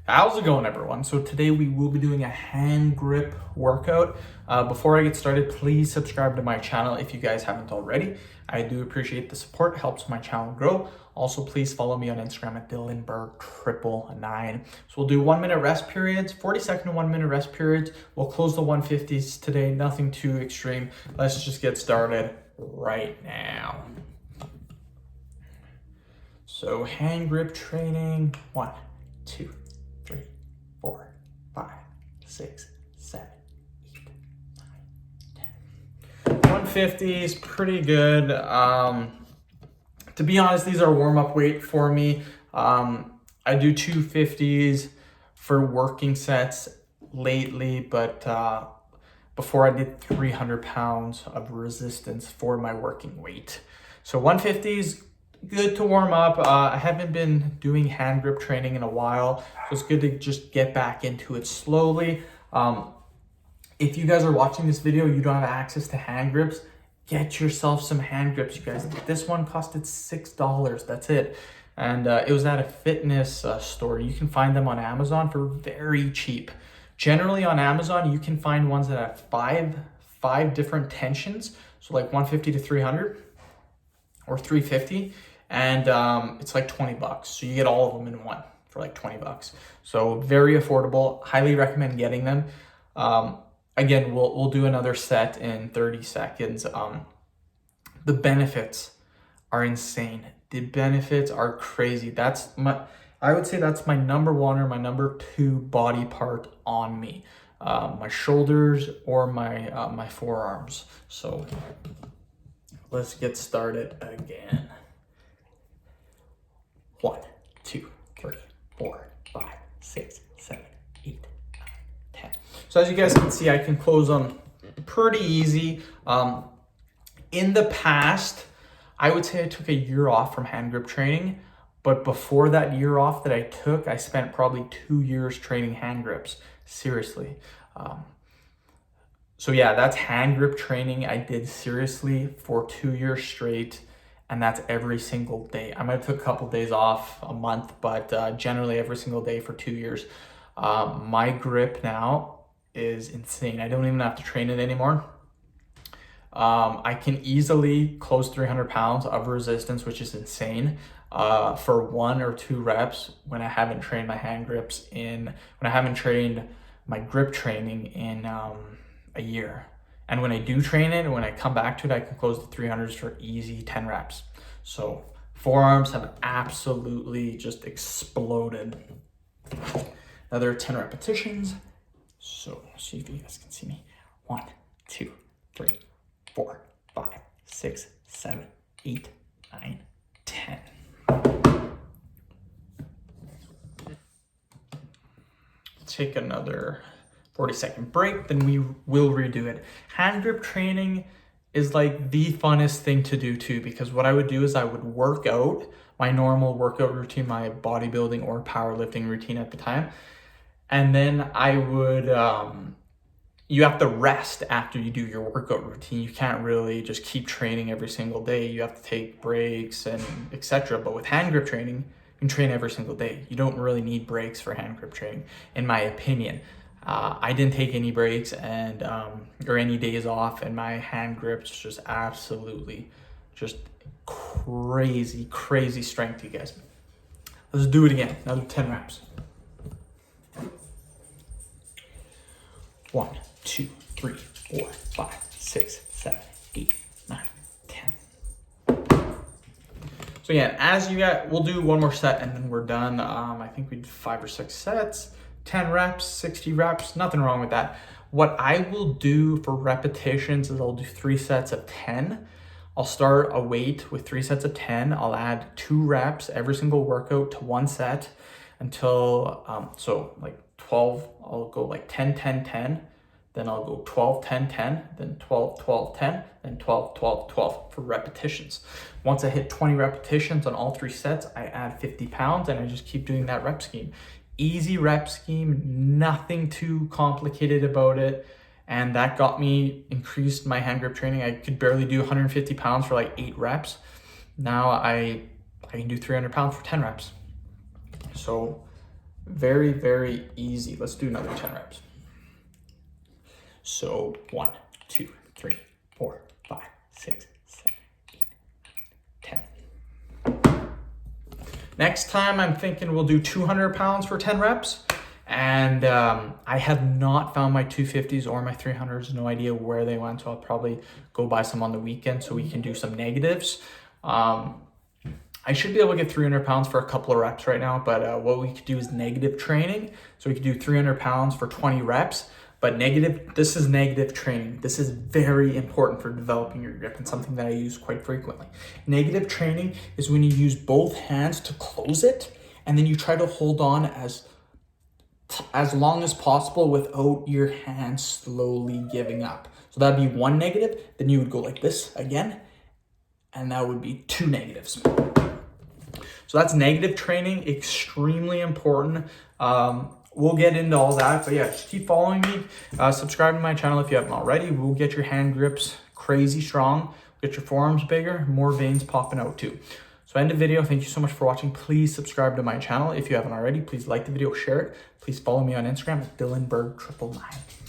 How's it going, everyone? So today we will be doing a hand grip workout. Before I get started, please subscribe to my channel if you guys haven't already. I do appreciate the support, it helps my channel grow. Also, please follow me on Instagram at DylanBerg999. So we'll do 1 minute rest periods, 40-second to 1 minute rest periods. We'll close the 150s today, nothing too extreme. Let's just get started right now. So hand grip training, 1, 2, 3, 4, 5, 6, 7, 8, 9, 10. 150 is pretty good. To be honest, these are warm-up weight for me. I do 250s for working sets lately, but before I did 300 pounds of resistance for my working weight. So 150s, good to warm up. I haven't been doing hand grip training in a while, so it's good to just get back into it slowly. If you guys are watching this video, you don't have access to hand grips, get yourself some hand grips, you guys. This one costed $6, that's it. And it was at a fitness store. You can find them on Amazon for very cheap. Generally on Amazon, you can find ones that have five different tensions. So like 150 to 300 or 350. And it's like 20 bucks. So you get all of them in one for like 20 bucks. So very affordable, highly recommend getting them. Again, we'll do another set in 30 seconds. The benefits are insane. The benefits are crazy. I would say that's my number one or my number two body part on me. My shoulders or my forearms. So let's get started again. 1, 2, 3, 4, 5, 6, 7, 8, 9, 10. So as you guys can see, I can close them pretty easy. In the past, I would say I took a year off from hand grip training, but before that year off that I took, I spent probably 2 years training hand grips, seriously. So yeah, that's hand grip training I did seriously for 2 years straight, and that's every single day. I might have took a couple days off a month, but generally every single day for 2 years. My grip now is insane. I don't even have to train it anymore. I can easily close 300 pounds of resistance, which is insane, for 1 or 2 reps when I haven't trained my hand grips when I haven't trained my grip training in a year. And when I do train it, and when I come back to it, I can close the 300s for easy 10 reps. So forearms have absolutely just exploded. Another 10 repetitions. So see if you guys can see me. 1, 2, 3, 4, 5, 6, 7, 8, 9, 10. Take another 40-second break, then we will redo it. Hand grip training is like the funnest thing to do too, because what I would do is I would work out my normal workout routine, my bodybuilding or powerlifting routine at the time. And then I would, you have to rest after you do your workout routine. You can't really just keep training every single day. You have to take breaks and etc. But with hand grip training, you can train every single day. You don't really need breaks for hand grip training, in my opinion. I didn't take any breaks and or any days off, and my hand grips just absolutely just crazy strength, you guys. Let's do it again. Another 10 reps. 1, 2, 3, 4, 5, 6, 7, 8, 9, 10. So yeah, as you got, we'll do one more set and then we're done. I think we did 5 or 6 sets, 10 reps, 60 reps, nothing wrong with that. What I will do for repetitions is I'll do 3 sets of 10. I'll start a weight with 3 sets of 10. I'll add 2 reps every single workout to 1 set until, so like 12, I'll go like 10, 10, 10. Then I'll go 12, 10, 10, then 12, 12, 10, then 12, 12, 12 for repetitions. Once I hit 20 repetitions on all 3 sets, I add 50 pounds and I just keep doing that rep scheme. Easy rep scheme, nothing too complicated about it. And that got me, increased my hand grip training. I could barely do 150 pounds for like 8 reps. Now I can do 300 pounds for 10 reps. So Very, very easy. Let's do another 10 reps. So 1, 2, 3, 4, 5, 6, 7, 8, 10. Next time I'm thinking we'll do 200 pounds for 10 reps. And I have not found my 250s or my 300s, no idea where they went. So I'll probably go buy some on the weekend so we can do some negatives. I should be able to get 300 pounds for a couple of reps right now, but what we could do is negative training. So we could do 300 pounds for 20 reps, but this is negative training. This is very important for developing your grip and something that I use quite frequently. Negative training is when you use both hands to close it, and then you try to hold on as long as possible without your hands slowly giving up. So that'd be one negative, then you would go like this again, and that would be 2 negatives. So that's negative training, extremely important. We'll get into all that, but yeah, just keep following me. Subscribe to my channel if you haven't already. We'll get your hand grips crazy strong, get your forearms bigger, more veins popping out too. So end the video. Thank you so much for watching. Please subscribe to my channel if you haven't already. Please like the video, share it. Please follow me on Instagram at DylanBerg999.